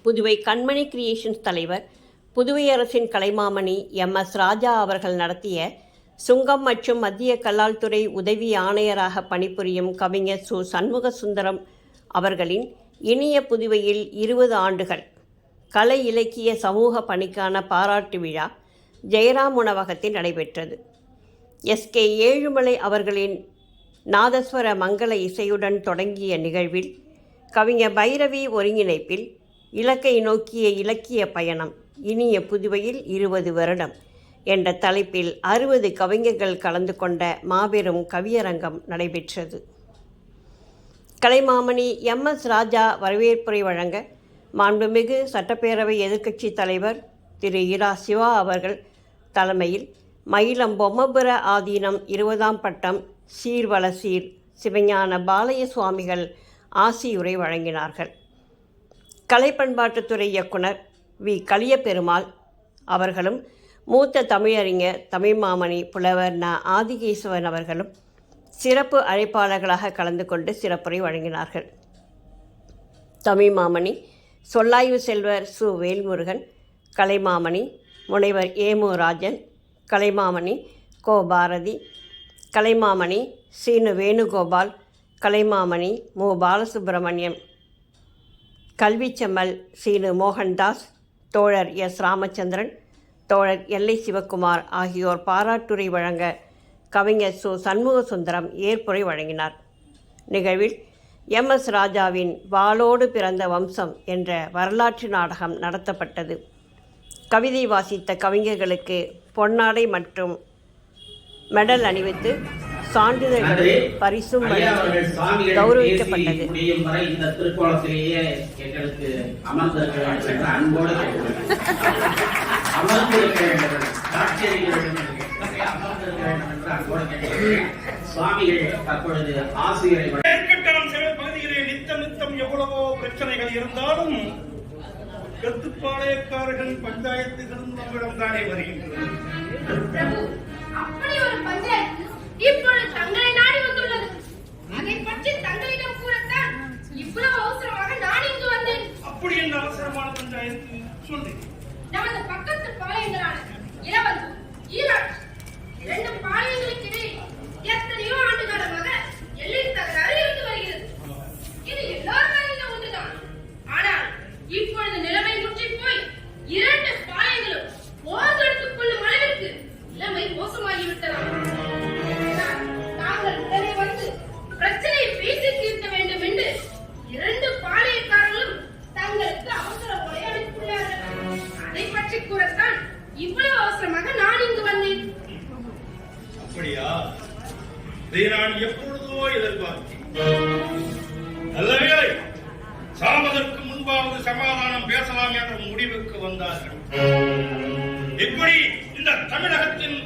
புதுவை கண்மணி creations தலைவர், புதுவை அரசின் Kalaimamani MS ராஜா அவர்கள் நடத்திய சுங்கம் மற்றும் மத்திய கலால் துறை உதவி ஆணையராக பணிபுரியும் கவிஞர் சு. சண்முகசுந்தரம் அவர்களின் இனிய புதுவையில் 20 ஆண்டுகள் கலை இலக்கிய சமூக பணிக்கான பாராட்டு விழா ஜெயராம் உணவகத்தில் நடைபெற்றது. SK ஏழுமலை அவர்களின் நாதஸ்வர மங்கள இசையுடன் தொடங்கிய நிகழ்வில் கவிஞர் பைரவி ஒருங்கிணைப்பில் இலக்கை நோக்கிய இலக்கிய பயணம் இனிய புதுவையில் 20 வருடம் என்ற தலைப்பில் 60 கவிஞர்கள் கலந்து கொண்ட மாபெரும் கவியரங்கம் நடைபெற்றது. கலைமாமணி MS ராஜா வரவேற்புரை வழங்க மாண்புமிகு சட்டப்பேரவை எதிர்க்கட்சி தலைவர் திரு இரா. சிவா அவர்கள் தலைமையில் மயிலம் பொம்மபுர ஆதீனம் 20ஆம் பட்டம் சீர்வள சீர் சிவஞான பாலய சுவாமிகள் ஆசியுரை வழங்கினார்கள். கலை பண்பாட்டுத்துறை இயக்குனர் வி. கலியபெருமாள் அவர்களும் மூத்த தமிழறிஞர் தமிழ்மாமணி புலவர் ந. ஆதிகேசவன் அவர்களும் சிறப்பு அழைப்பாளர்களாக கலந்து கொண்டு சிறப்புரை வழங்கினார்கள். தமிழ்மாமணி சொல்லாய்வு செல்வர் சு. வேல்முருகன், கலைமாமணி முனைவர் ஏமு ராஜன், கலைமாமணி கோ. பாரதி, கலைமாமணி சீனு வேணுகோபால், கலைமாமணி மு. பாலசுப்பிரமணியம், கல்விச்செம்மல் சீனு மோகன்தாஸ், தோழர் எஸ். ராமச்சந்திரன், தோழர் எல்லை சிவக்குமார் ஆகியோர் பாராட்டுரை வழங்க கவிஞர் சு. சண்முகசுந்தரம் ஏற்புரை வழங்கினார். நிகழ்வில் MS ராஜாவின் வாளோடு பிறந்த வம்சம் என்ற வரலாற்று நாடகம் நடத்தப்பட்டது. கவிதை வாசித்த கவிஞர்களுக்கு பொன்னாடை மற்றும் மெடல் அணிவித்து சான்றிதழ்களும் பரிசும் வழங்கி கௌரவிக்கப்பட்டது. எவ்வளவோ பிரச்சனைகள் இருந்தாலும் கத்துப்பாளையக்காரர்கள் பஞ்சாயத்துகளும் நம்மிடம் தானே வருகின்றன. அப்படி ஒரு பஞ்சாயத்து இப்பொழுது தங்களை நாடி வந்துள்ளது. அதை பற்றி தங்களிடம் கூறத்தான் இவ்வளவு அவசரமாக நான் இங்கு வந்தேன். அப்படி என்ன அவசரமான பஞ்சாயத்து சொல்லு. நமது பக்கத்து பாளையங்களான இளவந்தூர், ஈராட் 2 பாளையங்களுக்கு இடையே எத்தனையோ ஆண்டு காலமாக எல்லை தகராறு இருந்து வருகிறது. இது எல்லாரும் அறிந்த ஒன்றுதான். ஆனால் இப்பொழுது நிலைமை முற்றி போய் 2 பாளையங்களும் போர் எடுத்துக் கொள்ளும் அளவிற்கு நிலைமை மோசமாகிவிட்டதாம். தாங்கள் உடனே வந்து பிரச்சனையை பேசி தீர்க்க வேண்டும் என்று 2 பாளையக்காரர்களும் தங்களுக்கு அவசர உரை அனுப்பியுள்ளார்கள். அதை பற்றி கூறத்தான் இவ்வளவு அவசரமாக நான் இங்கு வந்தேன். அப்படியா? இதை நான் எப்பொழுதோ எதிர்பார்த்தேன். நல்ல வேளை, சாவதற்கு முன்பாவது சமாதானம் பேசலாம் என்ற முடிவுக்கு வந்தார்கள். இப்படி இந்த தமிழகத்தின்